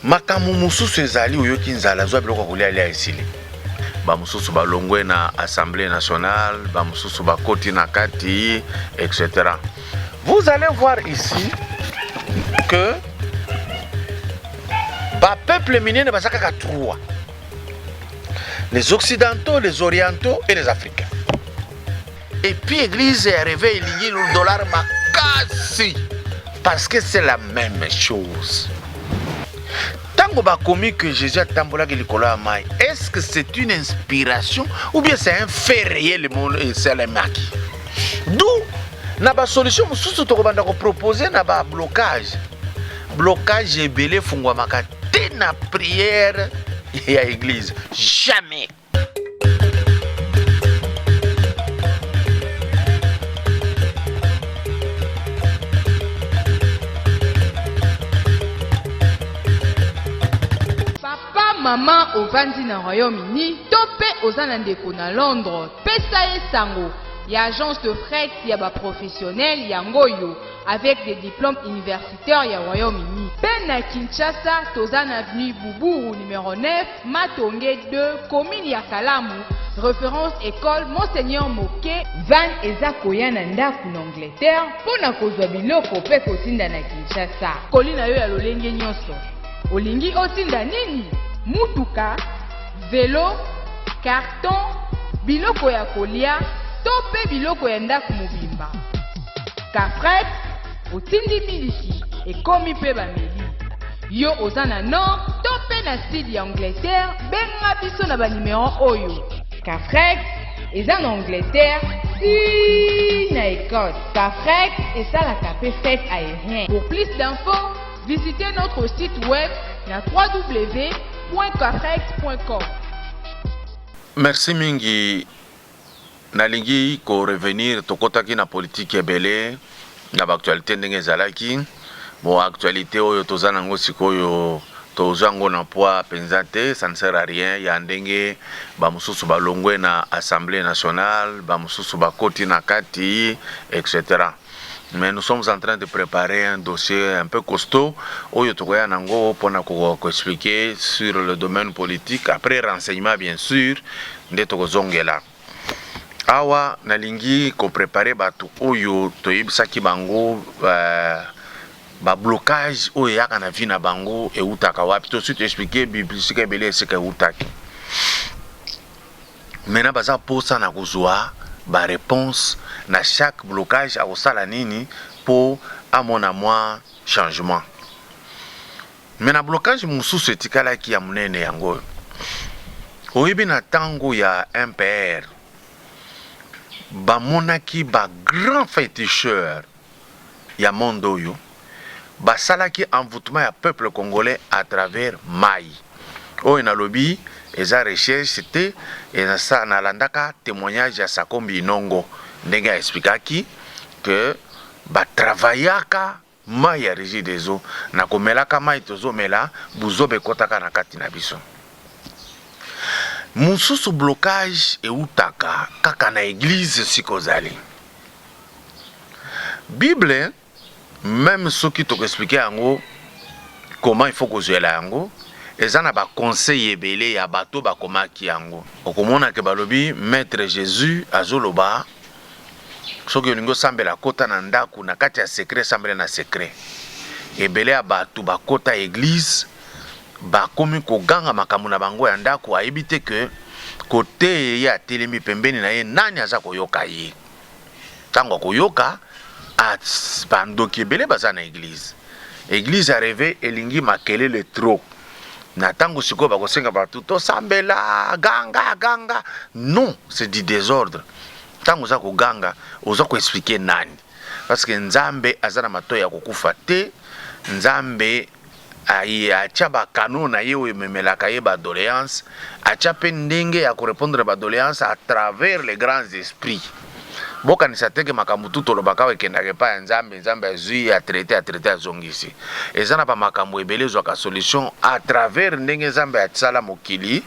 Makamu mususu ezali oyo kinzala zwa biloko kolia lia esili. Ba mususu balongwe na Assemblée nationale, ba mususu bakoti na kati, etc. Vous allez voir ici que ba peuple minene basaka ka trois. Les occidentaux, les orientaux et les africains. Et puis l'église est arrivée, il y a le dollar makasi. Parce que c'est la même chose. Tango ba komi que Jésus a tambola ki likolo ya mai. Est-ce que c'est une inspiration ou bien c'est un fait réel le monde et c'est le maki? D'où na ba solution mususu to kobanda ko proposer na ba blocage. Blocage ebele fungwa makate na prière ya église. Jamais. Maman au vandi na Royaume-Uni, topé aux Anandeko na Londres, pesa sango, y a agence de fret, y a ba professionnel, y a ngoyo, avec des diplômes universitaires, y a Royaume-Uni. Ben na Kinshasa, tozan avenue Boubou, numéro 9, Matonge 2, commune ya Kalamu, référence école Monseigneur Moké, van eza koya na ndaku na Angleterre, pona kozwa biloko pe kotinda na Kinshasa. Kolina yo ya lolenge nyonso. Olingi otinda nini? Mutuka, vélo, carton, biloko ya kolia, tope biloko ya ndaku mobimba. Kafret, otindi miliki, ekomi pe bameli. Yo ozana nord, tope na sud ya Angleterre, benga biso na ba numéro oyo. Kafret, eza na Angleterre, si na Écosse. Kafret, esalaka pe fête aérien. Pour plus d'infos, visitez notre site web na www.kafret.com. Merci mingi. Nalingi ko revenir tokotaki na politique ebele na actualité ndenge ezalaki. Bon actualité oyo tozana ngo sikoyo tozango na poids penzate, ça ne sert à rien. Ya ndenge ba mususu balongwe na Assemblée nationale, ba mususu bakoti na kati, etc. Mais nous sommes en train de préparer un dossier un peu costaud où Yotokoya Nango pour nous expliquer sur le domaine politique, après renseignement bien sûr, de Tokozongela. Awa Nalingi ko préparer batu oyo toyibisaki bango ba blocage oyo yaka na vina bango e utaka wapi to suite expliquer biblistique belé ce que utaki. Mena baza posa na kuzwa ba réponse na chaque blocage à osala nini pour à mon moi changement. Mais na blocage mususu etikala ki ya munene yango. Oyibi na tango ya MPR ba monaki ba grand féticheur ya mondo yo ba salaki envoûtement ya peuple congolais à travers Mai. Oyo na lobi eza recherche c'était et ça na landaka témoignage ya Sakombi Inongo ndenge expliquaki que ba travaillaka mai ya régie des eaux na komelaka mai tozomela buzobe kotaka na kati na biso. Mususu blocage e utaka kaka na église sikozali. Bible même ce qui te expliquer yango comment il faut kozela yango ezana ba conseil ebele ya bato ba komaki yango. Okomona ke balobi maître Jésus azoloba soki olingo sambela kota na ndaku na kati ya secret sambela na secret. Ebele ya bato bakota église bakomi koganga makambo na bango ya ndaku ayebite ke kote ya telemi pembeni na ye nani aza koyoka ye. Tango koyoka bandoki ebele baza na église. Église arrivé elingi makele le trop. Na tango siko bakosenga bato to sambela ganga non, c'est du désordre. Tango za ko ganga oza ko expliquer nani parce que nzambe azana mato ya kokufa te. Nzambe acha ba kanona ye o memelaka ye ba doléance acha pe ndenge ya ko répondre ba doléance à travers les grands esprits. Boka ni sateke makambu tuto lobaka wekendake pa nzambe azui a traiter azongisi. Ezana pa makambu ebelezo ka solution à travers ndenge nzambe atsala mokili.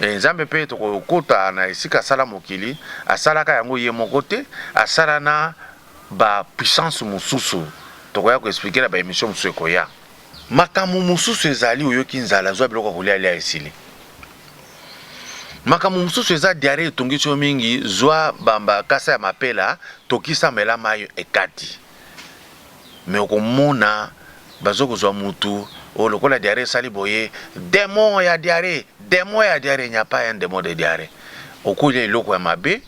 Nzambe pe to kota na esika sala mokili asalaka yango ye mokote asala na ba puissance mususu. To koya ko expliquer na ba émission mususu koya. makambo mosusu ezali oyoki nzala zwa biloko kolia lia esili. Makambo mosusu eza diare etongisi yo mingi zwa bamba kasa ya mapela tokisa mela mayo ekati. Me okomona bazokozwa mutu o lokola diare sali boye démon ya diare, il n'y a pas un démon de diare. Okolia eloko ya mabe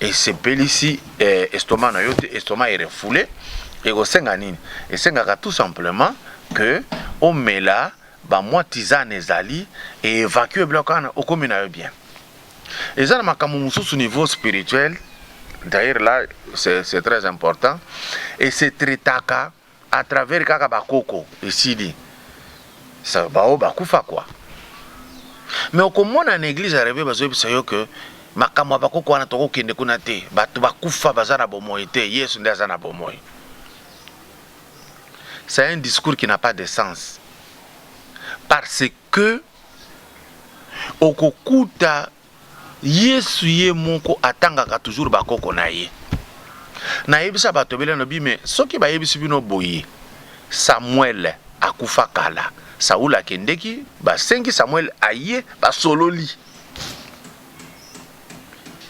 esepelisi estomac na yo te, estomac est refoulé et kosenga nini? Esengaka tout simplement que omela ba mwa tisane ezali et évacuer biloko wana okomi na yo bien. Eza na makambo mosusu niveau spirituel, d'ailleurs là c'est très important, et c'est traitaka à travers kaka bakoko esili ça bao bakufa quoi. Mais okomona na église arrivé bazoyebisa yo que makambo bakoko wana tokokende kuna te, bato bakufa baza na bomoi te, Yesu nde aza na bomoi. C'est un discours qui n'a pas de sens. Parce que okokuta Yesu ye moko atangaka toujours bakoko na ye. Na yebisa bato bele no bime soki ba yebisi bino boye. Samuel akufa kala. Saoul akendeki ba sengi Samuel aye ba sololi.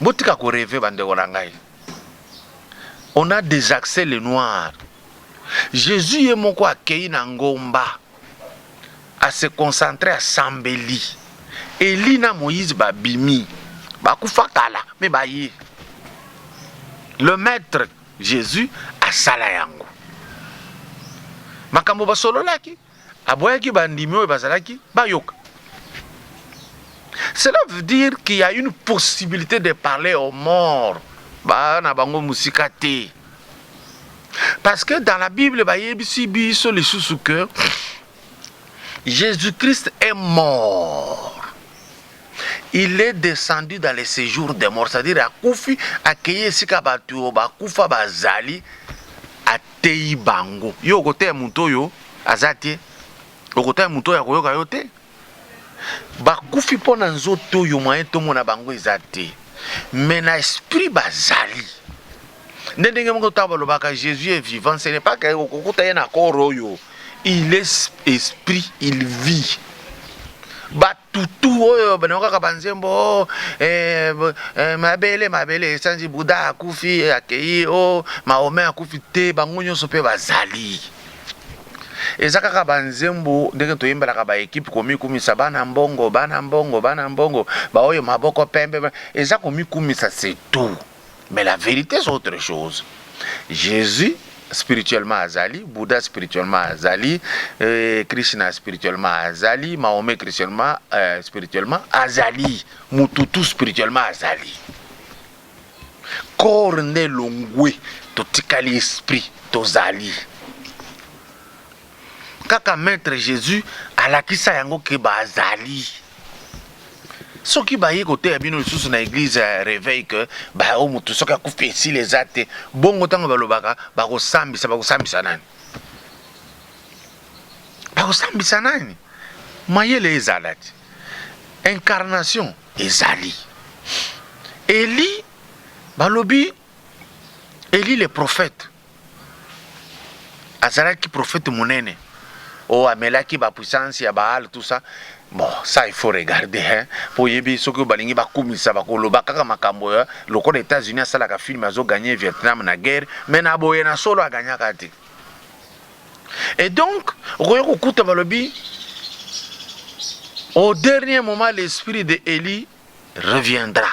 Botika ko rêver bande ko ngai. On a des accès les noirs. Jésus ye moko akei na ngomba. À se concentrer à Sambeli. Eli na Moïse babimi. Bakufa kala mais baye. Le maître Jésus a sala yango. Makambo basololaki aboyaki bandimi oyo bazalaki bayoka. Cela veut dire qu'il y a une possibilité de parler aux morts. Ba na bango musika te. Parce que dans la Bible bayebisi biso lisusu que Jésus-Christ est mort. Il est descendu dans les séjours des morts, c'est-à-dire akufi akeye sika batu bakufa bazali atei bango. Yo kote muto yo azati. Kote muto ya koyoka yo te. Bakufi pona nzoto yo moyen to mona bango ezati. Mais na esprit bazali. Ndenge moko tabalo baka Jésus est vivant, ce n'est pas que kokuta ye na koro yo. Il est esprit, il vit. Batutu oyo banokaka banzembo mabele sanji Buddha akufi akei o Mahomet akufi te bango nyonso pe bazali. Eza kaka banzembo ndenge toyembelaka ba équipe komi kumisa bana mbongo ba oyo maboko pembe eza komi kumisa c'est tout. Mais la vérité c'est autre chose. Jésus spirituellement azali, Bouddha spirituellement azali, Krishna spirituellement azali, Mahomet spirituellement azali, Mututu spirituellement azali. Corps ne longwe totikali esprit tozali. Kaka maître Jésus alakisa yango ke bazali. Soki baye kote ya bino lisusu na église réveil que ba o mutu soki akufi esi les ate bongo tango balobaka bakosambisa nani? Bakosambisa nani? Mayele ezalati. Incarnation ezali. Eli balobi Eli le prophète. Azalaki prophète monene. O amelaki ba puissance ya Baal tout ça. Bon, ça il faut regarder hein. Pour yebi soko balingi ba kumisa ba koloba kaka makambo ya loko les États-Unis asala ka film azo gagner Vietnam na guerre, mais na boye na solo a gagner kati. Et donc, okoyo kokuta balobi au dernier moment l'esprit de Élie reviendra.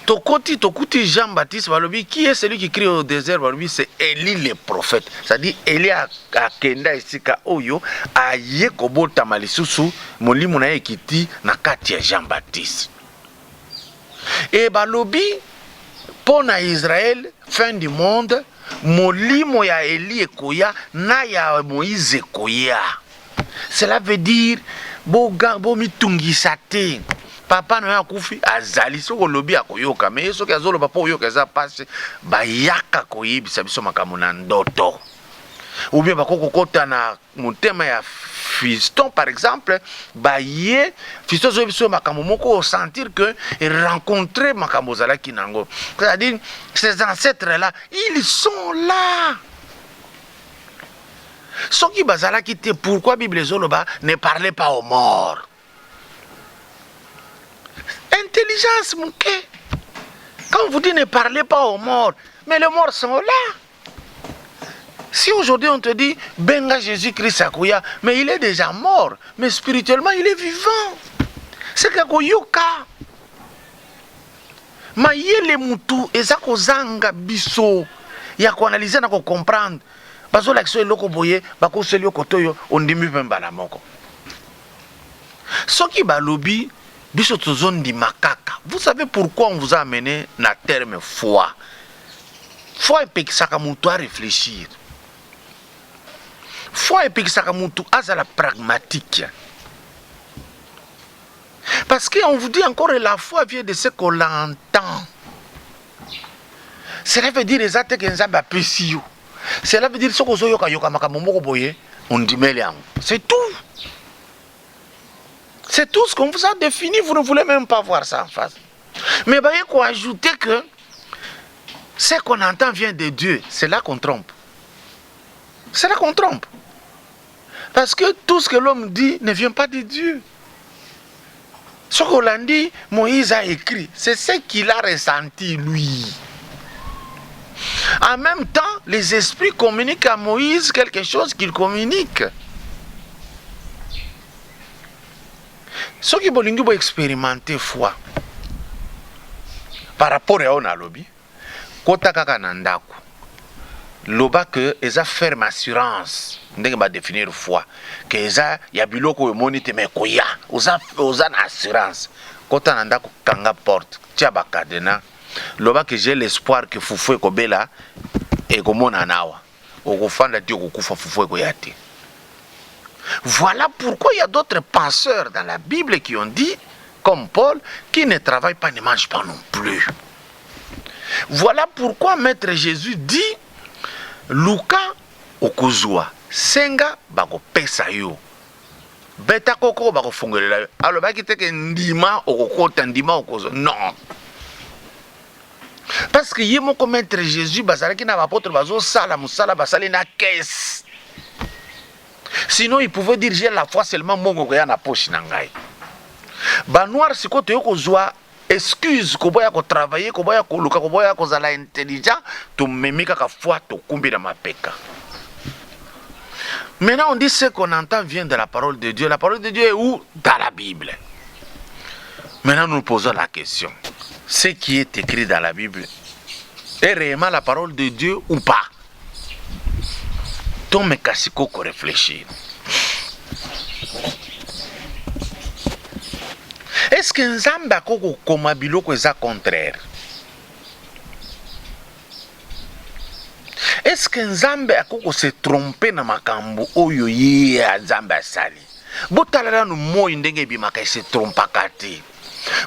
Tokoti Jean-Baptiste balobi, qui est celui qui crie au désert balobi, c'est Élie le prophète. C'est-à-dire Élie a kenda esika oyo aye kobota malisusu molimo na ekiti na kati ya Jean-Baptiste. Et balobi pona Israël fin du monde molimo ya Élie ekoya na ya Moïse ekoya. Cela veut dire bo mitungisa te. Papa no yakufi azali soko lobi akoyoka mais soki azolo papa oyoka za passe bayaka koyebisa biso makambo na ndoto. Ou bien bakoko kota na motema ya fiston par exemple baye fiston zo biso makambo moko sentir que rencontrer makambo zala kinango. C'est-à-dire ces ancêtres là, ils sont là. Ce qui bazala quitté, pourquoi Bible Zoloba ne parlait pas aux morts? Intelligence, mon quai. Quand on vous dit ne parlez pas aux morts, mais les morts sont là. Si aujourd'hui on te dit Benga Jésus-Christ Akouya, mais il est déjà mort, mais spirituellement il est vivant. C'est Kakoyoka. Mayele mutu ezako zanga biso ya ko analyser na ko comprendre. Bazo l'action eloko boye bako selio kotoyo ondimi pemba na moko. Soki balobi biso tozone di makaka. Vous savez pourquoi on vous a amené na terme foi? Foi epekisaka mutu à réfléchir. Foi epekisaka mutu azala pragmatique. Parce qu'on vous dit encore la foi vient de ce qu'on l'entend. Cela veut dire exactement que Nzamba pesio. Cela veut dire ce que zoyoka yoka makamomoko boye on dit meliam. C'est tout. C'est tout ce qu'on vous a défini, vous ne voulez même pas voir ça en face. Mais il faut ajouter que ce qu'on entend vient de Dieu, c'est là qu'on trompe. C'est là qu'on trompe. Parce que tout ce que l'homme dit ne vient pas de Dieu. Ce qu'on l'a dit, Moïse a écrit, c'est ce qu'il a ressenti lui. En même temps, les esprits communiquent à Moïse quelque chose qu'il communique. Ce qui veut expérimenter foi par rapport à on a lobby, kota kaka nandaku, loba que eza ferme assurance, ndenge ba définir foi, que eza ya biloko monite me koya, oza na assurance, kota nandaku kanga porte, tia ba cadena, loba que j'ai l'espoir que fufu ekobela et komona nawa, okofanda ti okokufa fufu ekoyate. Voilà pourquoi il y a d'autres penseurs dans la Bible qui ont dit, comme Paul, qui ne travaille pas, ne mange pas non plus. Voilà pourquoi Maître Jésus dit, Luka okozua, senga bako pesa yo. Beta koko bako fungolela yo. Alors baki teke ndima okokota ndima okozo. Non. Parce que yé moko Maître Jésus bazalaki na apôtre bazo sala musala basali na caisse. Sinon, il pouvait dire j'ai la foi seulement mon goya na poche nangai. Ba noir siko to yoko zwa excuse ko boya ko travailler ko boya ko luka ko boya ko zala intelligent to memika ka foi to kumbi na mapeka. Maintenant on dit ce qu'on entend vient de la parole de Dieu. La parole de Dieu est où? Dans la Bible. Maintenant nous nous posons la question. Ce qui est écrit dans la Bible est réellement la parole de Dieu ou pas? Me kasiko ko réfléchir. Est-ce que Nzamba koko koma biloko eza contraire? Est-ce que Nzamba akoko se tromper na makambo oyo ye Nzamba sali? Botala no moyi ndenge bimaka se trompaka te.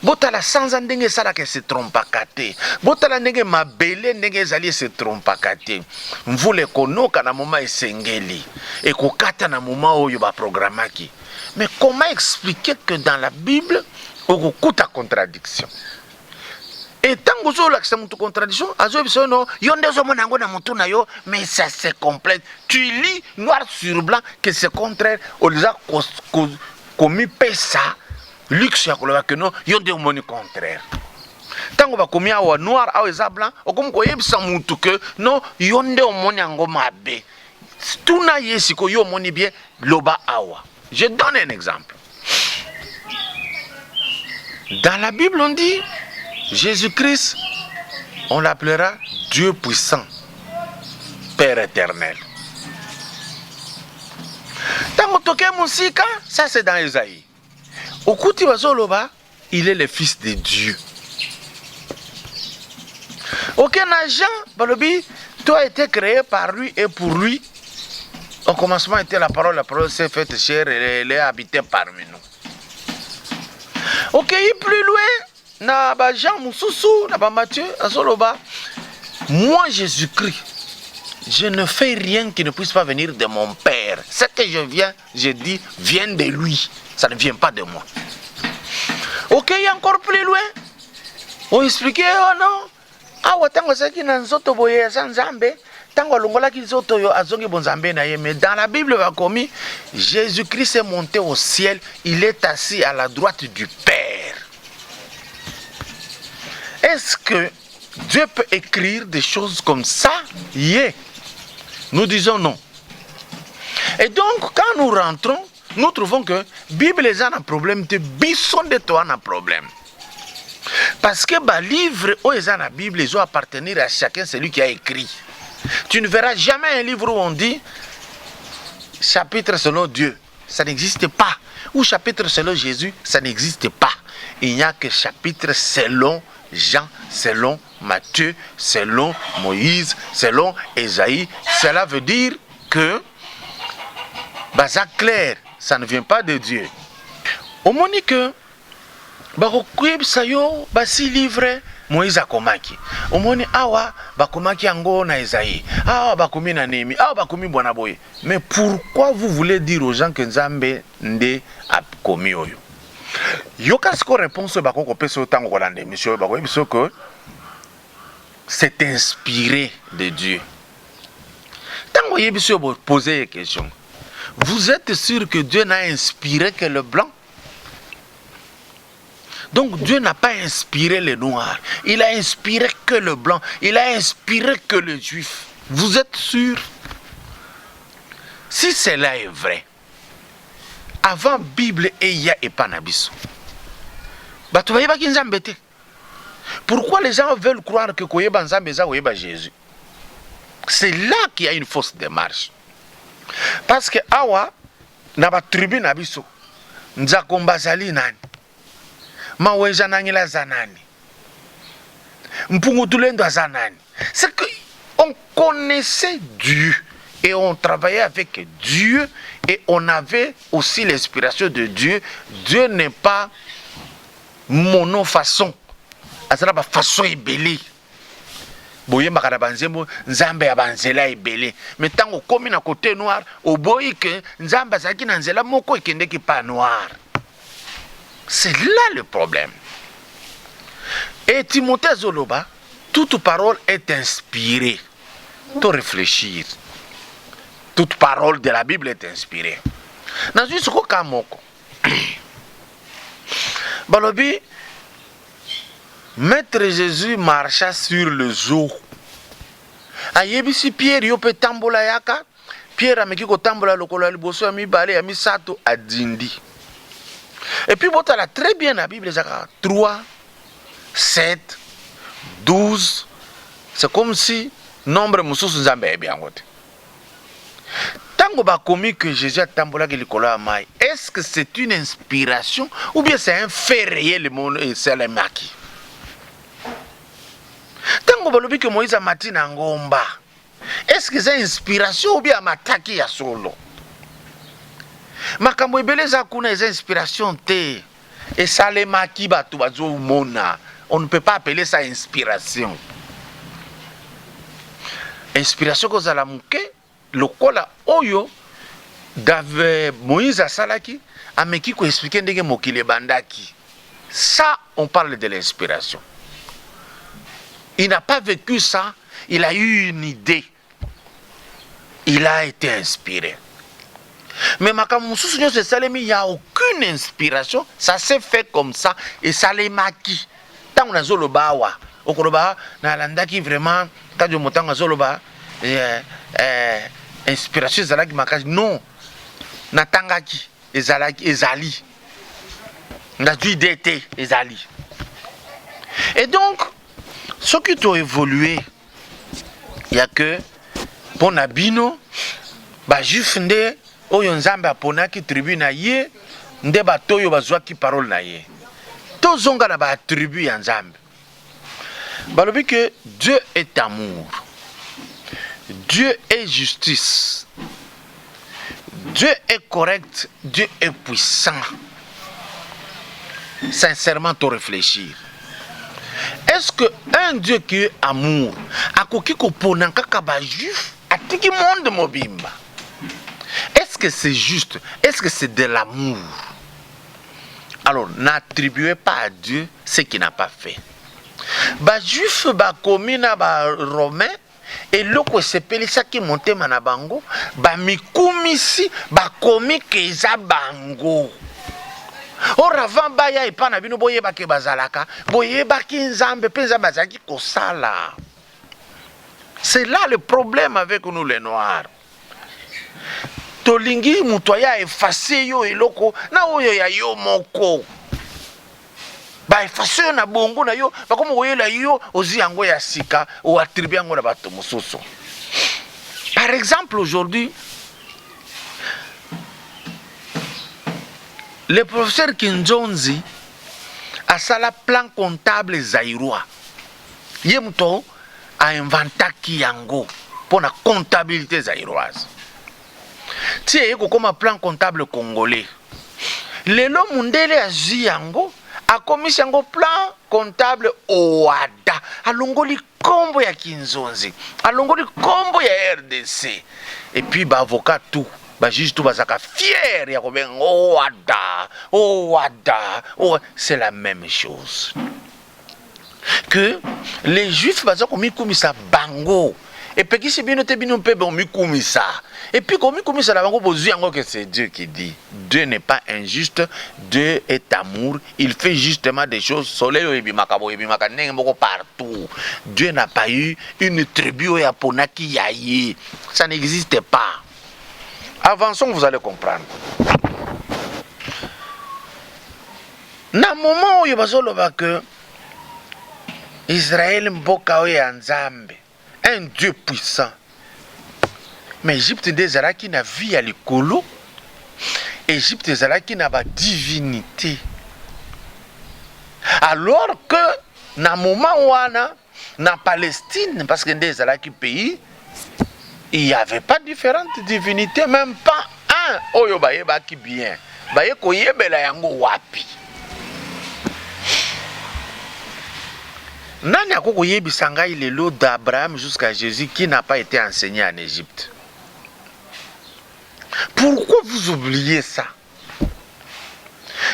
Botala sanza ndenge sala ke se trompaka te. Botala ndenge mabele ndenge ezali se trompaka te. Mvule konoka na moma esengeli et kokata na moma oyo ba programmaki. Mais comment expliquer que dans la Bible okukuta contradiction? Et tant que vous avez une contradiction, mais ça se complète. Tu lis noir sur blanc que c'est contraire aux commis ça. Luxe ya koloba que non, yonde omoni contraire. Tango ba komia wa noir au eza blanc, okomo koyebisa mutu que non, yonde omoni yango mabe. Tuna yesiko yo omoni bien loba awa. Je donne un exemple. Dans la Bible on dit Jésus-Christ, on l'appellera Dieu puissant, Père éternel. Tango toke musika, ça c'est dans Isaïe. Okuti bazoloba, il est le fils de Dieu. Aucun agent, balobi, toi a été créé par lui et pour lui. Au commencement était la parole s'est faite chair et elle est habitée parmi nous. Ok, plus loin, na ba Jean Moussoussou, na ba Matthieu, azoloba, moi Jésus-Christ, je ne fais rien qui ne puisse pas venir de mon Père. Ce que je dis, vient de lui. Ça ne vient pas de moi. Ok, encore plus loin. On expliquait, oh non. Ah, watango saki na nzoto boye za nzambe. tango longola ki zoto yo azongi bonzambe na ye, mais dans la Bible va commis Jésus-Christ est monté au ciel, il est assis à la droite du Père. Est-ce que Dieu peut écrire des choses comme ça? Yeah. Nous disons non. Et donc, quand nous rentrons, nous trouvons que la Bible est un problème, de bisson de toi un problème. Parce que les livres où ils ont la Bible, ils ont appartenir à chacun, celui qui a écrit. Tu ne verras jamais un livre où on dit chapitre selon Dieu. Ça n'existe pas. Ou chapitre selon Jésus, ça n'existe pas. Il n'y a que chapitre selon Jean, selon Matthieu, selon Moïse, selon Ésaïe. Cela veut dire que ça clair, ça ne vient pas de Dieu. Au moment que si livre Moïse akomaki, au moment awa bakomaki ango na Ésaïe, awa bakomi na Némi, awa bakomi bwana boye. Mais pourquoi vous voulez dire aux gens que Nzambe nde akomi oyo? Yoka siko réponse bako ko peso tango ko lande monsieur bako biso que c'est inspiré de Dieu. Tango yebiso bo poser une question. Vous êtes sûr que Dieu n'a inspiré que le blanc? Donc Dieu n'a pas inspiré le noir. Il a inspiré que le blanc. Il a inspiré que le juif. Vous êtes sûr? Si cela est vrai, avant Bible et ya et panabiso. Pourquoi les gens veulent croire que Koyeba Nzambe za Koyeba Jésus? C'est là qu'il y a une fausse démarche. Parce que awa na ba tribu na biso nzakomba zali nani? Maweja nangila zanani? Mpungu tulendo zanani? C'est que on connaissait Dieu et on travaillait avec Dieu et on avait aussi l'inspiration de Dieu. Dieu n'est pas monofaçon. Azala ba façon ebele. Boye makana banzembo nzambe abanzela ebele. Mais tango komi na côté noir, oboyi que nzambe azaki na nzela moko ekendeki pas noir. C'est là le problème. Et Timothée Zoloba, toute parole est inspirée. Tout réfléchir. Toute parole de la Bible est inspirée. Dans une soka moko. Balobi, Maître Jésus marcha sur le eau. Ayebisi Pierre yope tambola yaka. Pierre ameki ko tambola lokolo liboso ya mibale ya misato adindi. Et puis botala très bien la Bible 3, 7, 12. C'est comme si nombre mususu nzambe ebi angote. Tango ba komi que Jésus a tambola ke likolo ya mai. Est-ce que c'est une inspiration ou bien c'est un fait réel le monde et c'est le maki? Tango balobi que Moïse a mati na ngomba. Est-ce que c'est inspiration ou bien mataki ya solo? Makambo ebele za kuna eza inspiration te. Et ça les maki batu bazo mona. On ne peut pas appeler ça inspiration. Inspiration ko zala muke lokola oyo dave Moïse asalaki ameki ko expliquer ndenge mokile bandaki. Ça on parle de l'inspiration. Il n'a pas vécu ça, il a eu une idée. Il a été inspiré. Mais il n'y a aucune inspiration, ça s'est fait comme ça et ça les maquis. Tant on a zoloba wa, okoloba na landaki vraiment quand je m'entends zoloba inspiration zalaki makaj non natangaki ezalaki ezali. Na dû d'été ezali. Et donc ce qui ont évolué, il y a que pour Nabino, ba juif nde oyo nzambe aponaki tribu na ye nde batoyo bazwaki parole na ye. Tozonga na ba tribu ya nzambe. Balobi que Dieu est amour. Dieu est justice. Dieu est correct, Dieu est puissant. Sincèrement, tu réfléchir. Est-ce que un Dieu qui est amour, akoki ko ponanka kaba juif, atiki monde mobimba? Est-ce que c'est juste? Est-ce que c'est de l'amour? Alors, n'attribuez pas à Dieu ce qu'il n'a pas fait. Ba juif ba komina ba romain eloko esepelisaki motema na bango bamikumisi bakomi keza bango. Or avant baya epa na bino boyebaki bazalaka boyebaki nzambe mpe nzambe azalaki kosala. C'est là le problème avec nous les noirs. Tolingi mutu aya efase yo eloko na oyo ya yo moko ba efase yo na bongo na yo bakomo koyela yo ozi yango ya sika o attribuer yango na bato mosusu. Par exemple aujourd'hui le professeur Kinzonzi asala plan comptable zaïrois. Ye muto a inventaki yango pour la comptabilité zaïroise. Tiye yeko comme plan comptable congolais. Lelo mundele azi yango a commis yango plan comptable OADA. Alongoli kombo ya Kinzonzi. Alongoli kombo ya RDC. Et puis ba avocat tout. Ba juge tout bazaka fier ya koben OADA. OADA. C'est la même chose. Que les juifs bazako mikumisa bango. Et puis qui c'est bien noté bien pe bon mikumisa. Et puis comme mikumisa la bango bozu yango que c'est Dieu qui dit. Dieu n'est pas injuste, Dieu est amour, il fait justement des choses soleil ebimaka ndenge moko partout. Dieu n'a pas eu une tribu ya ponaki yaye. Ça n'existe pas. Avançons, vous allez comprendre. Na moment où bazoloba que Israël mboka oya nzambe, un Dieu puissant. Mais Égypte ndezalaki na vie ya likolo. Égypte ezalaki na ba divinité. Alors que na moment wana na Palestine parce que ndezalaki pays, il n'y avait pas différentes divinités, même pas un. Oyo bayebaki bien. Baye koyebela yango wapi. Nani akoko yebisa ngai lelo d'Abraham jusqu'à Jésus qui n'a pas été enseigné en Égypte? Pourquoi vous oubliez ça?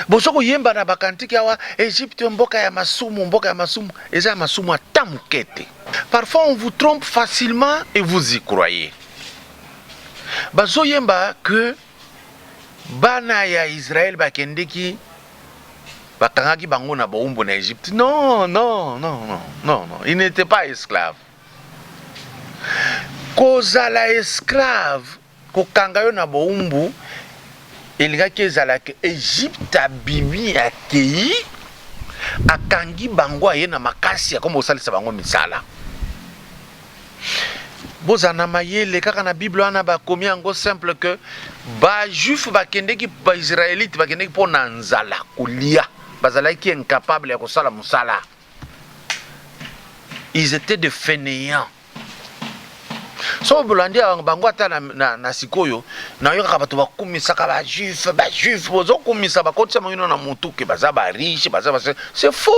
Bosoko yemba na bakantiki awa Égypte mboka ya masumu, eza masumu atamukete. Parfois on vous trompe facilement et vous y croyez. Bazo yemba que bana ya Israël bakendeki bakangaki bango na boumbu na Égypte. Non, il n'était pas esclave. Kozala esclave kokanga yo na boumbu elingaki ezalaki Égypte abimi akei akangi bango aye na makasi ya komo osalisa bango misala. Bozana mayele kaka na Bible wana bakomi yango simple que ba juif bakendeki ba israélite bakendeki po na nzala kolia bazalaki incapable ya kosala musala. Ils étaient des fainéants. So bolandi bango ata na sikoyo na yo kaka bato bakumisaka ba juif bozo kumisa bakotisa moino na mutuke baza ba riche baza c'est faux.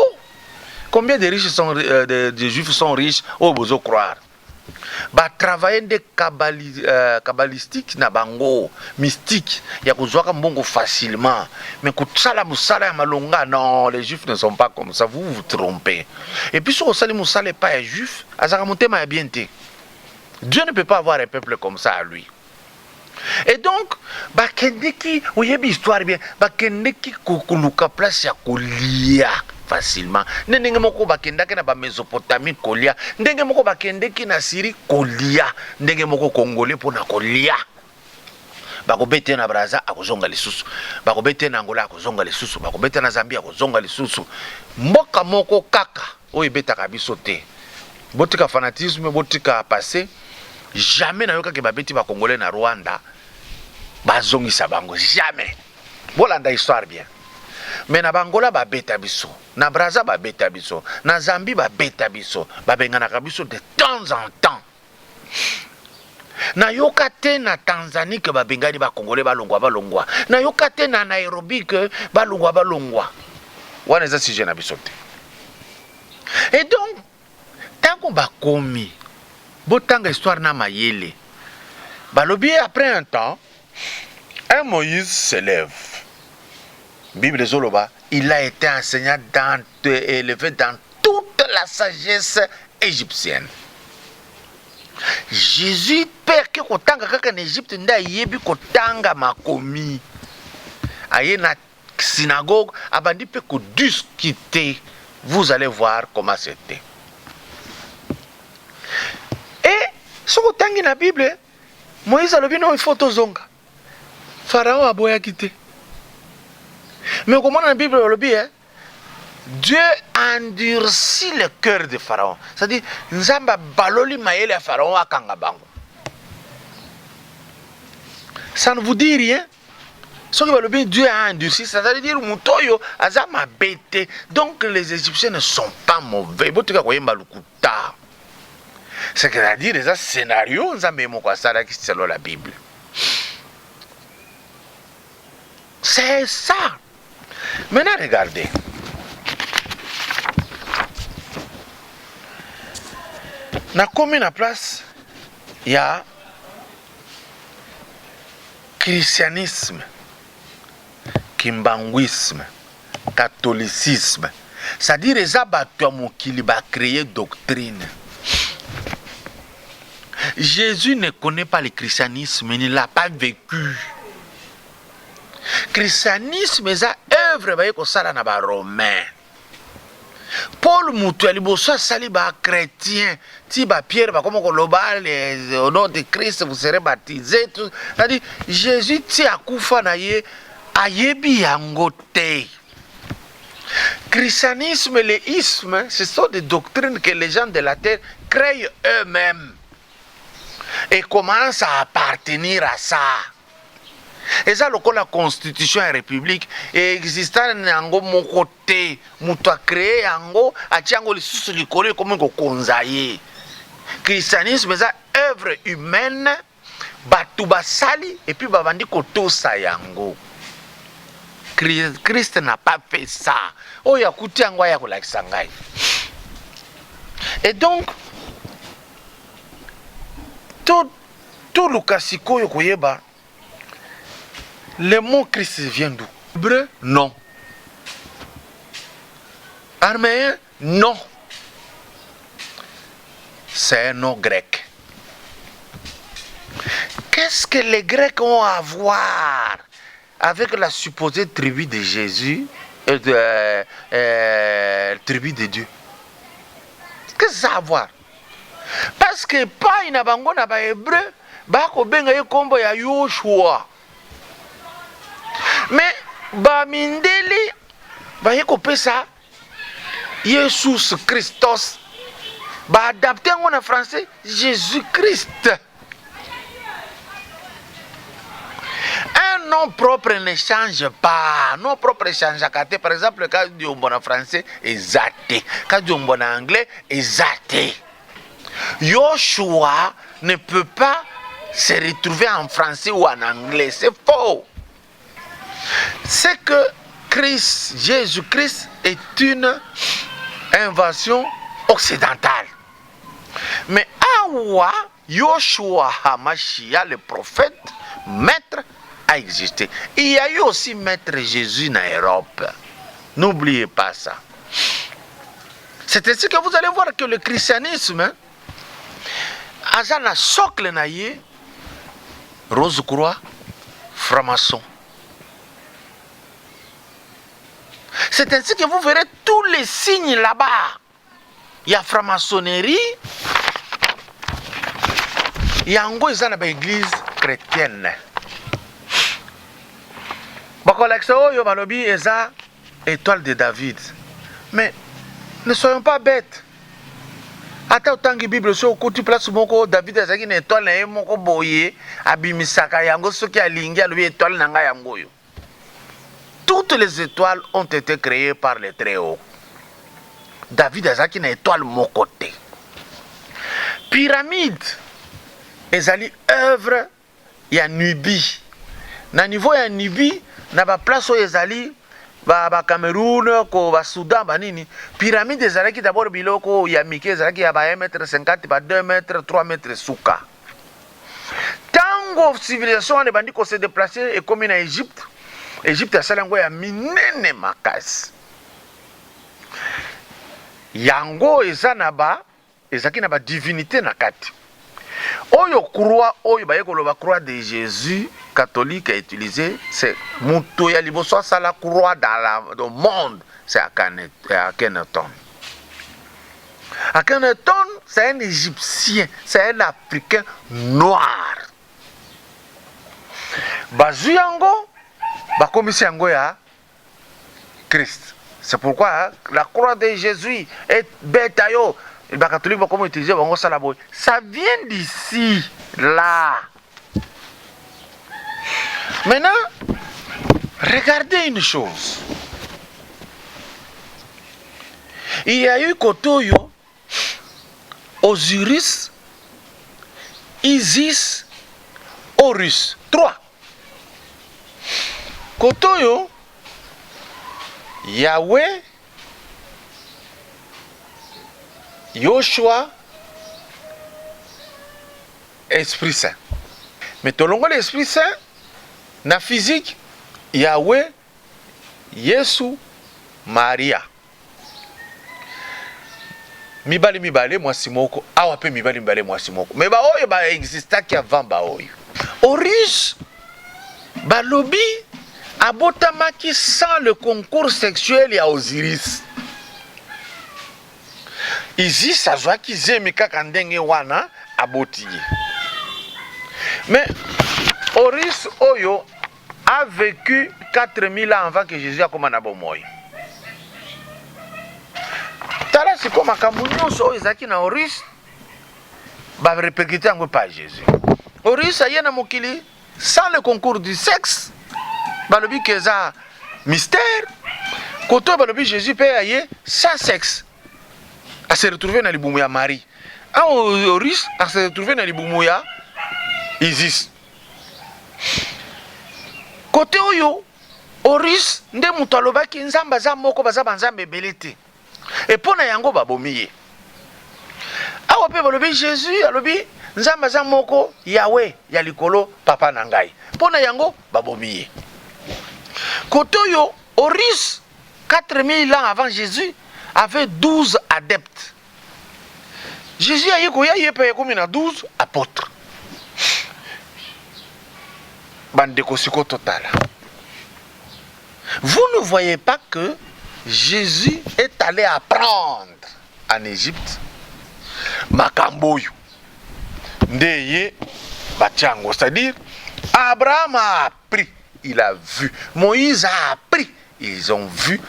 Combien de riches sont de juifs sont riches au bozo croire. Ba travailler de kabbalistique na bango mystique ya kozwaka mbongo facilement mais kusala musala ya malonga non, les juifs ne sont pas comme ça, vous vous trompez. Et puis so sali musala pas ya juif azaka motema ya bien te. Dieu ne peut pas avoir un peuple comme ça à lui. Et donc bakendeki oyebi histoire bien bakendeki kokuluka place ya kolia facilement. Ndenge moko bakendaki na ba Mésopotamie kolia, ndenge moko bakendeki na Syrie kolia, ndenge moko congolais pona kolia. Bakobete na Braza akozonga lisusu, bakobete na Angola akozonga lisusu, bakobete na Zambia akozonga lisusu. Mboka moko kaka oyo betaka biso te. Botika fanatisme, botika passé, jamais na yoka ke babeti ba congolais na Rwanda bazongisa bango, jamais. Bolanda histoire bien. Mais na Bangola ba beta biso, na Braza ba beta biso, na Zambie ba beta biso, ba bengana biso de temps en temps. Na yokate na Tanzanie que ba bengani ba Congolais ba longwa. Na yokate na Nairobi que ba longwa. Wana za sujet na biso te. Et donc tant qu'on ba komi, botanga histoire na mayele. Balobi après un temps, un Moïse s'élève. Bible de Zoloba, il a été enseigné élevé dans toute la sagesse égyptienne. Jésus père que kotanga kaka en Égypte nda yebi kotanga makomi. Aye na synagogue abandi pe ko discuter. Vous allez voir comment c'était. Et ce que dans la Bible, Moïse a dit non, il faut zonga. Pharaon a boya quitté. Mais comment dans la Bible, on le dit, Dieu endurcit le cœur de Pharaon. C'est-à-dire, Nzamba baloli maele à Pharaon à Kangabango. Ça ne vous dit rien. Ce que le bien Dieu a endurci, c'est-à-dire Moutoyo azama bête. Donc les Égyptiens ne sont pas mauvais. C'est-à-dire les scénarios, selon la Bible. C'est ça. Maintenant, regardez. Dans la commune place, il y a christianisme, kimbanguisme, catholicisme. C'est-à-dire les abattoirs qui va créer doctrine. Jésus ne connaît pas le christianisme, il ne l'a pas vécu. Christianisme est œuvre de romain. Paul Moutuali Bossa Saliba chrétien, Tiba Pierre, comme au nom de Christ, vous serez baptisés. C'est-à-dire, Jésus tia Koufa naye, ayebi yangote. Christianisme et l'isme, ce sont des doctrines que les gens de la terre créent eux-mêmes et commencent à appartenir à ça. Et ça, la constitution et la république existant nango mon côté, muto a créé yango, a tiango le sous du collé comme un konzaye. Christianisme, c'est œuvre humaine, batuba sali, et puis bavandi koto sa yango. Christ n'a pas fait ça. Oh, ya kuti yango ya kolakisangay. Et donc, tout le kasiko yokoyeba. Le mot Christ vient d'où? Hébreu? Non. Araméen? Non. C'est un nom grec. Qu'est-ce que les Grecs ont à voir avec la supposée tribu de Jésus et tribu de Dieu? Qu'est-ce que ça a à voir? Parce que pas une abango na ba hébreu, ba ko benga ye kombo ya Yoshua. Mais Bamindeli va y couper ça. Jesus Christos. Va adapter en français Jésus-Christ. Un nom propre ne change pas. Nom propre change à côté. Par exemple, quand du bon en français, exacté. Quand du bon en anglais, exacté. Yoshua ne peut pas se retrouver en français ou en anglais. C'est faux. C'est que Jésus-Christ est une invention occidentale. Mais Awa, Yoshua Hamashia, le prophète, maître, a existé. Il y a eu aussi maître Jésus en Europe. N'oubliez pas ça. C'est ainsi que vous allez voir que le christianisme, a un socle naïe, rose-croix, franc-maçon. C'est ainsi que vous verrez tous les signes là-bas. Il y a franc-maçonnerie. Il y a une église chrétienne. Étoile de David. Mais ne soyons pas bêtes. Ata autant que Bible sur côté place moko David a une étoile na moko boye abimisaka yango soki alingi alobi étoile nanga yango yo. Toutes les étoiles ont été créées par les Très-Hauts. David a une étoile mon côté. Pyramide, ezali œuvre ya Nubie. Na niveau ya Nubie, na ba place où ezali ba Cameroun, ko ba Soudan, ba nini. Pyramide ezalaki d'abord biloko ya mike ezalaki ya ba 1,50 m, ba 2 m, 3 m souka. Tango civilisation ne bandi ko se déplacer et comme en Égypte. Égypte a salango ya minene makasi. Yango ezanaba ezaki na ba divinité na kati. Oyo croix, oyo ba yekolo ba croix de Jésus catholique a utilisé, c'est Moutoya Liboso, ça la croix dans le monde, c'est à Akhenaton. Akhenaton, c'est un Égyptien, c'est un Africain noir. Bazuyango, bakomisi yango ya Christ. C'est pourquoi la croix de Jésus est bête. Les catholiques vont comment utiliser ça vient d'ici, là. Maintenant, regardez une chose. Il y a eu Kotoyo, Osiris, Isis, Horus. 3. Kotoyo, Yahweh, Yoshua, Esprit Saint. Mais tout le monde l'Esprit Saint, na physique, Yahweh, Yesu, Maria. Mibale mwasi moko, awa pe mibale mwasi moko. Mais ba oyo ba exista ki avant ba oyo. Horus, ba lobi, abotamaki sans le concours sexuel ya Osiris. Isis azwaki zemi kaka ndenge wana abotiye. Mais Horus Oyo a vécu 4000 ans avant que Jésus a commencé à bomoi. Tala si comme makambo nyonso oyo ezaki na Horus ba répercuter yango pa Jésus. Horus aye na mokili sans le concours du sexe. Balobi keza mystère. Koto balobi Jésus pe aye sans sexe. A se retrouver dans libumu ya Marie. A Horus a se retrouver dans libumu ya Isis. Côté oyo Horus nde mutu alobaki nzamba za moko baza banzambe ebele te. Et pona yango babomi ye. Awa pe balobi Jésus alobi nzamba za moko Yahweh ya likolo papa na ngai. Pona yango babomi ye. Côté oyo Horus 4000 ans avant Jésus avait 12 adeptes. Jésus a eu comme 12 apôtres. Total. Vous ne voyez pas que Jésus est allé apprendre en Égypte Makamboyo. Ndeye Bachango, c'est-à-dire Abraham a appris, il a vu. Moïse a appris, ils ont vu.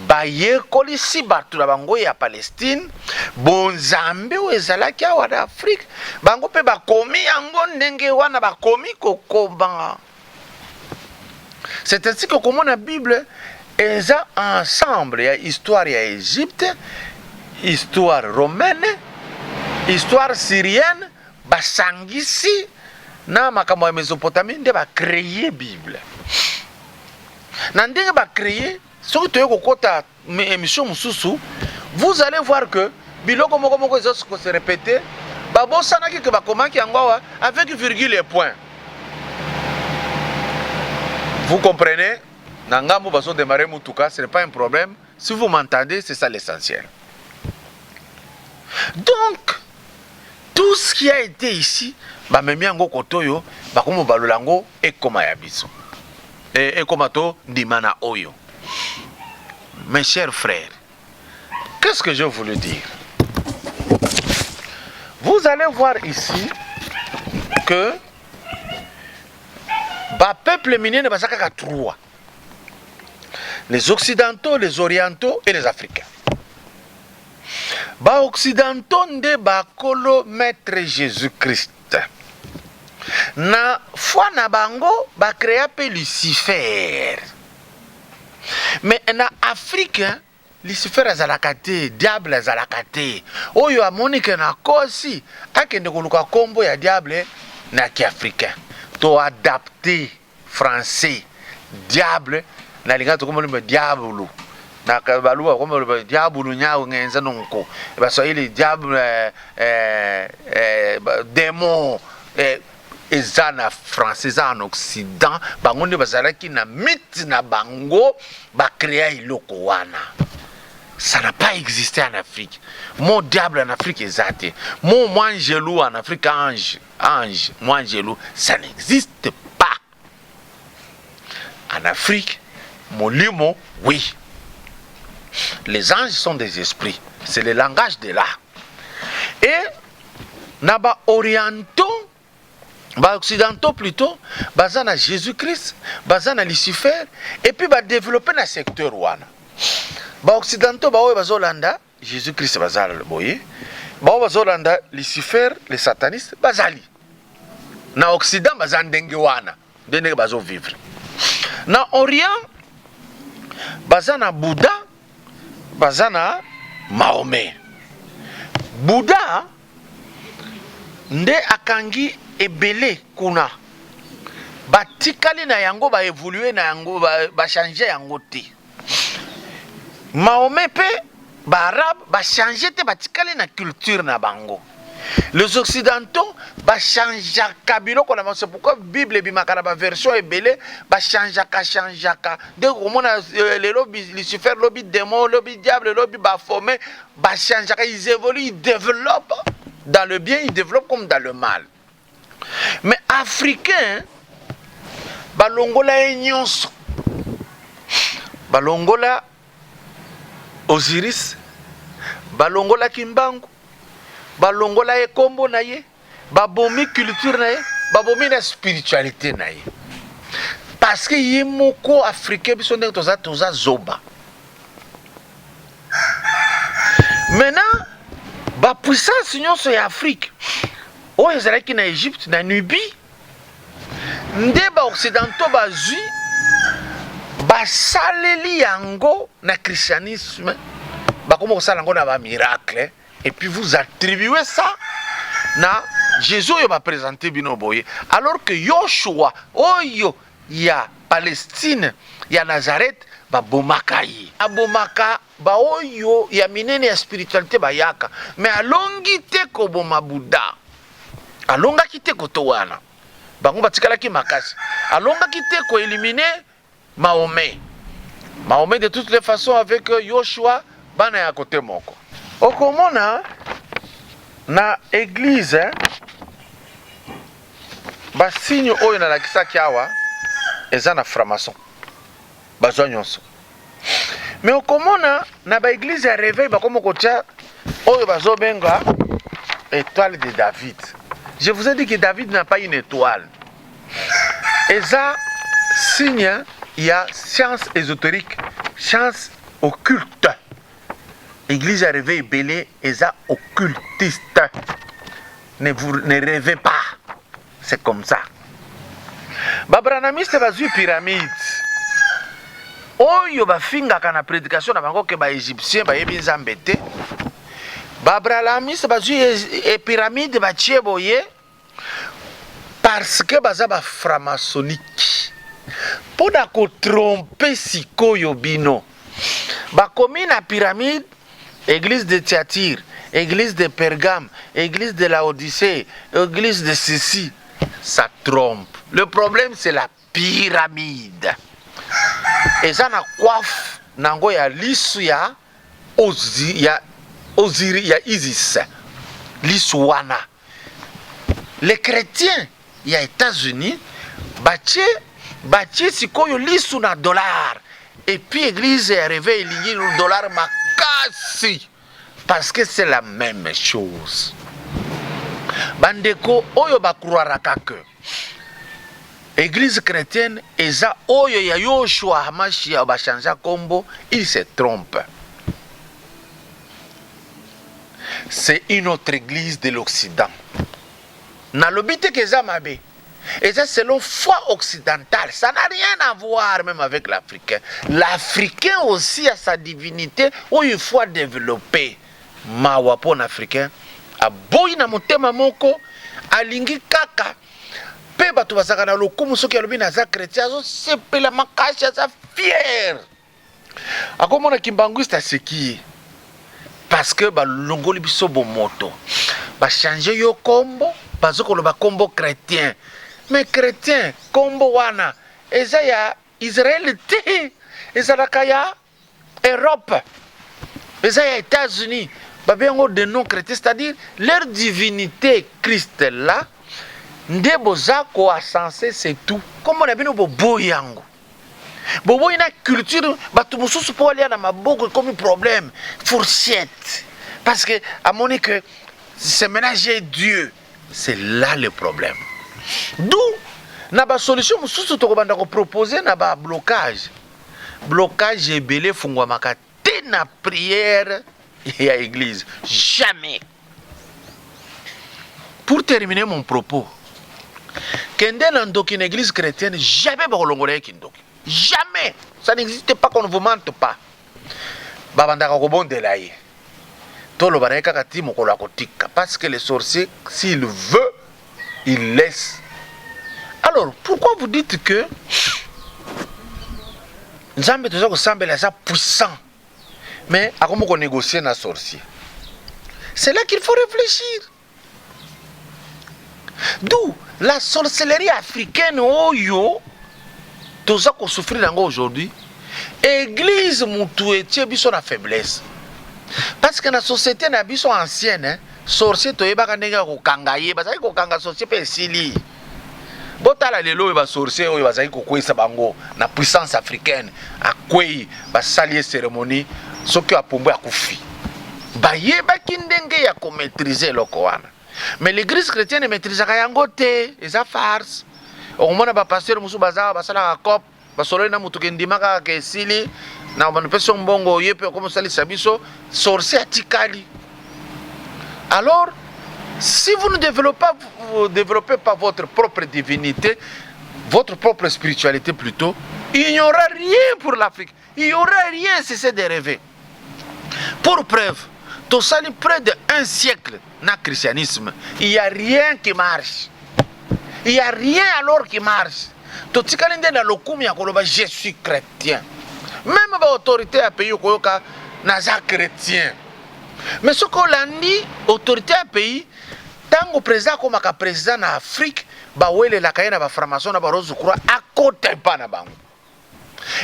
Baye kolisi batu na bango ya Palestine bonzambe ezalaki awa na Afrique bango pe bakomi yango ndenge wana bakomi kokoba. C'est ainsi que comme la Bible est ensemble, il y a histoire ya Égypte, histoire romaine, histoire syrienne, basangisi na makambo ya Mésopotamie nde ba créer Bible. Na ndenge ba créer vous allez voir que biloko moko moko se répéter babosanaki ke bakomaki yango avec virgule et point. Vous comprenez? Nangambo baso démarrer mutuka, ce n'est pas un problème. Si vous m'entendez, c'est ça l'essentiel. Donc tout ce qui a été ici bamemi yango kotoyo bakomo balolango ekoma ya biso. Ekoma to ndimana oyo. Mes chers frères, qu'est-ce que je voulais dire? Vous allez voir ici que le peuple minier ne va pas trois. Les Occidentaux, les Orientaux et les Africains. Les Occidentaux ne bakolo maître Jésus-Christ. Na foi na bango ba créa pe Lucifer. Mais en Afrique, Lucifer azalaka te, diable azalaka te. Oyo amoni ke na kosi, akende koluka kombo ya diable na ki africain. To adapter français diable na linga to kombo diabolo. Na kabalua kombo diabolo nyao ngenza nonko. Ba so ile diable démon ezana français en Occident bango nde bazalaki na mythe na bango ba créer iloko wana. ça n'a pas existé en Afrique. Mon diable en Afrique est zaté. Mon angelou en Afrique, ange, mon angelou, ça n'existe pas. En Afrique, mon limo, oui. Les anges sont des esprits. C'est le langage de l'art. Et, naba orientaux, occidentaux plutôt, basana Jésus-Christ, basana Lucifer, et puis développer dans le secteur wana. Occidentaux, bazolanda, Jésus-Christ bazal boye, bazolanda Lucifer, les satanistes, bazali. Na Occident, bazandenge wana, denge bazo vivre. Na Orient, bazana Bouddha, bazana Mahomet. Bouddha, nde akangi ebele kuna. Batikali na yango ba évoluer na yango ba changer yango te. Mahomet pe ba arabe ba changer te batikali na culture na bango. Les occidentaux ba changer kabilo kona c'est pourquoi Bible bimaka ba version ebele ba changer ka de komona les lobby Lucifer lobby démon lobby diable lobby ba formé ba changer ils évoluent ils développent dans le bien ils développent comme dans le mal. Mais africain balongola nyonso balongola Osiris balongola Kimbangu balongola ekombo na ye babomi culture na ye babomi na spiritualité na ye parce que ye moko africain biso ndenge toza zoba. Maintenant ba puissance nyonso ya Afrique oyo ezalaki na Égypte na Nubie nde ba occidentaux bazwi basaleli yango na christianisme bakoma kosala yango na ba miracle et puis vous attribuez ça na Jésus oyo ba présenter bino boye alors que Yoshua oyo ya Palestine ya Nazareth babomaka ye abomaka ba oyo ya minene ya spiritualité bayaka mais alongi te koboma Bouddha alongaki te koto wana bango batikalaki makasi alongaki te ko éliminer Mahomet de toutes les façons avec Yoshua bana ya kote moko okomona na église basigne oyo na lakisaki awa eza na franc-maçon bazwa nyonso mais okomona na ba église ya réveil bakomo kotia oyo bazobenga étoile de David. Je vous ai dit que David n'a pas une étoile. Et ça, signe, il y a science ésotérique, science occulte. Église à réveil belé, et ça occultiste. Ne rêvez pas. C'est comme ça. Babranamiste va jouer pyramide. Oyo ba finga kana prédication na bango ke ba égyptien ba yebi nzambe te. Babranamiste va jouer pyramide ba tie boye parce que baza ba franc-maçonnique. Pour na ko tromper sikoyo bino. Ba komi na pyramide église de Thyatire, église de Pergame, église de la Odyssée, église de ceci, ça trompe. Le problème c'est la pyramide. Et ça na coiffe nango ya lisu ya Isis. Lisu wana. Les chrétiens ya États-Unis batie sikoyo lisu na dollar. Et puis l'église est arrivée et le dollar makasi. Parce que c'est la même chose. Bandeko oyo ba croiraka que église chrétienne eza oyo ya Yoshua Hamashia ba chanja kombo, il se trompe. C'est une autre église de l'Occident. Na lobite que eza mabe. Et ça, c'est la foi occidentale. Ça n'a rien à voir même avec l'Africain. L'Africain aussi a sa divinité où il faut développer. Mawapon africain. A boyina motema moko. A lingi kaka. Pe batu basaka na lokumu soki alobi na za chrétien. Azo sepela makashi aza fier. Akomona kimbanguiste aseki. Parce que ba longoli biso bomoto. Ba changer yo kombo. Bazoko lo ba kombo chrétien. Mais chrétien, kombo wana, eza ya Israël te, eza la kaya Europe. Les États-Unis, de non chrétiens, c'est-à-dire leur divinité Christ là, ndebozako a sensé c'est tout. Comme on a bien au bobo yango. Bobo ina culture, batu mususu po aller na maboko comme un problème, fourchette. Parce que à mon avis que c'est ménager Dieu, c'est là le problème. D'où na ba solution mususu to banda ko proposer na ba blocage. Blocage ebele fungwa makate na prière et à l'église. Jamais. Pour terminer mon propos, quand on est une église chrétienne, jamais on ne jamais. Ça n'existe pas qu'on ne vous mente pas. Parce que les sorciers, s'ils veulent, ils laissent. Alors, pourquoi vous dites que Nzambe est puissant? Mais à comment on négocie un sorcier? C'est là qu'il faut réfléchir. D'où la sorcellerie africaine, oh yo, tout ça qu'on souffre aujourd'hui, église moutoué, biso na faiblesse. Parce que la société na biso ancienne, sorcier to yeba kandenga ko kangaye, bazali ko kanga sorcier pe sili. Botala lelo ba sorcier oyo bazali ko kwesa bango na puissance africaine, akwei ba salier cérémonie. Ce qui a pompé à Koufi. Bayeba kindenge ya ko maîtriser loko wana. Mais l'église chrétienne ne maîtrise rien gote, et ça farce. Au moment ba pasteur musu baza basala ka cop, basolo na mutu kendimaka ke sili, na manipession mbongo yepe comme ça li sabiso, sorcier atikali. Alors, si vous ne développez pas votre propre divinité, votre propre spiritualité plutôt, il n'y aura rien pour l'Afrique. Il n'y aura rien cessé de rêver. Pour preuve, tout ça, près d'un siècle dans le christianisme, il n'y a rien qui marche. Il n'y a rien alors qui marche. Tout ce qui est dans le coup, je suis chrétien. Même l'autorité a payé naza chrétien. Mais ce qu'on a dit, l'autorité a payé, tant que président comme président en Afrique, bawele la kayena ba formation na ba rose croix à côté pas na bango.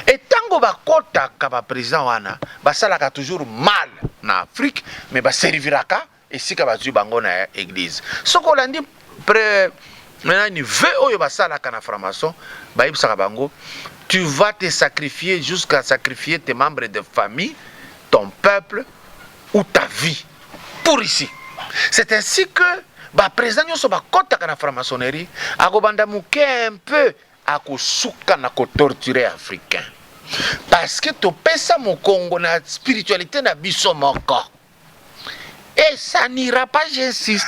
Et tant que ba kota ka ba président wana, ba salaka toujours mal na Afrique, mais ba serviraka et si ka ba zu bango na église. Ce qu'on a dit maintenant ni veut oyo ba salaka na formation, ba ibsaka bango, tu vas te sacrifier jusqu'à sacrifier tes membres de famille, ton peuple ou ta vie pour ici. C'est ainsi que ba président nyoso ba kota kana franc-maçonnerie akobanda muke un peu akosuka na ko torturer africain parce que to pesa mo Congo na spiritualité na biso moko et ça n'ira pas, j'insiste.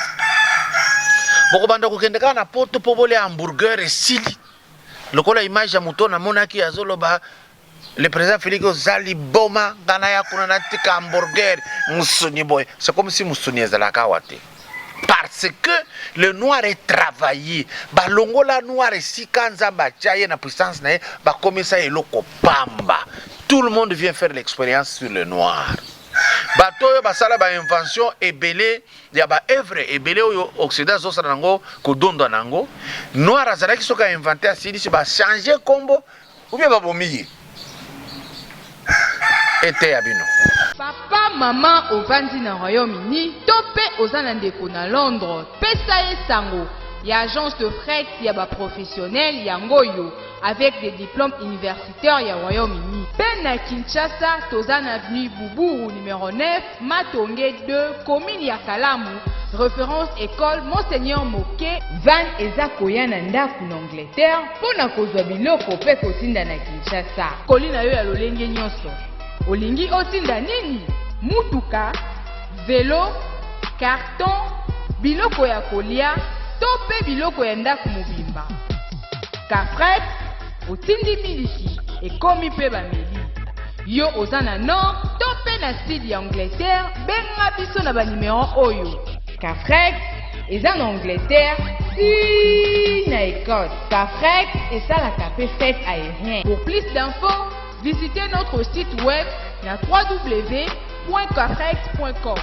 Bokobanda ko kende kana poto pobole hamburger et sili lokola image ya muto na monaki azoloba le président Félix Zali Boma gana ya kuna na tika hamburger musuni boy, c'est comme si musuni ezalaka wate. Parce que le noir est travaillé. Balongo la noir ici quand Zamba tchaye na puissance na ba komisa eloko pamba. Tout le monde vient faire l'expérience sur le noir. Batoyo basala ba invention ebele ya ba œuvre ebele oyo occident zo sala nango ko dondo nango. Noir azalaki soka inventé asili si ba changer combo ou bien ba bomi. Était abino. Papa, maman, au Vandi na Royaume-Uni, topé aux Anandeko na Londres, Pesae Sango, y a agence de fret, y a ba professionnel, y a Ngoyo, avec des diplômes universitaires, y a Royaume-Uni. Pena Kinshasa, Tozan Avenue Boubou, numéro 9, Matonge 2, commune ya Kalamu, référence école Monseigneur Moké, Van Eza Koyana Ndaku na Angleterre, pona kozwa biloko pe kotinda na Kinshasa. Kolina yo ya lolenge nyonso. Olingi otinda nini? Mutuka, vélo, carton, biloko ya kolia, tope biloko ya ndaku mobimba. Kafret, otindi miliki, ekomi pe bameli. Yo ozana nord, tope na sud ya Angleterre, benga biso na ba numéro oyo. Kafret, eza na Angleterre, si na Écosse. Kafret, eza la capé fête aérien. Pour plus d'infos, visitez notre site web à www.kafret.com.